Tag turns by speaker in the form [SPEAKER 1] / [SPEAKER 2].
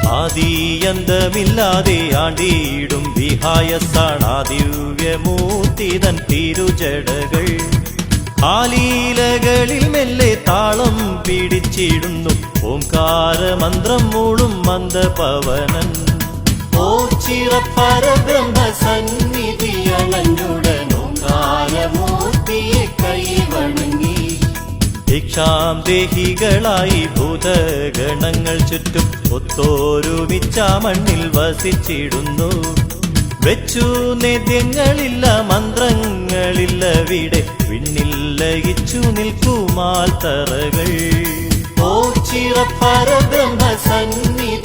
[SPEAKER 1] ആദിയന്തമില്ലാതെ ആണ്ടിയിടും വിഹായസാണാ ദിവ്യമൂർത്തിതൻ തിരുജടകൾ. ആലീലകളിൽ മെല്ലെ താളം പിടിച്ചിടുന്നു ഓംകാരമന്ത്രം മൂളും മന്ദപവനൻ. ഓ ചിറപ്പരബ്രഹ്മ സന്നിധിയണഞ്ഞുടൻ ഓംകാരമൂർത്തിയെ കൈവണങ്ങി. ഭിക്ഷാം ദേഹികളായി ഭൂതഗണങ്ങൾ ചുറ്റും ഒത്തോരുമിച്ച മണ്ണിൽ വസിച്ചിടുന്നു. വെച്ചു നേദ്യങ്ങളില്ല മന്ത്രങ്ങളില്ല വിടെ വിണ്ണിൽ ലയിച്ചു നിൽക്കുമാൽ തറകൾ. ഓ ചിറപ്പരബ്രഹ്മ സന്നിധി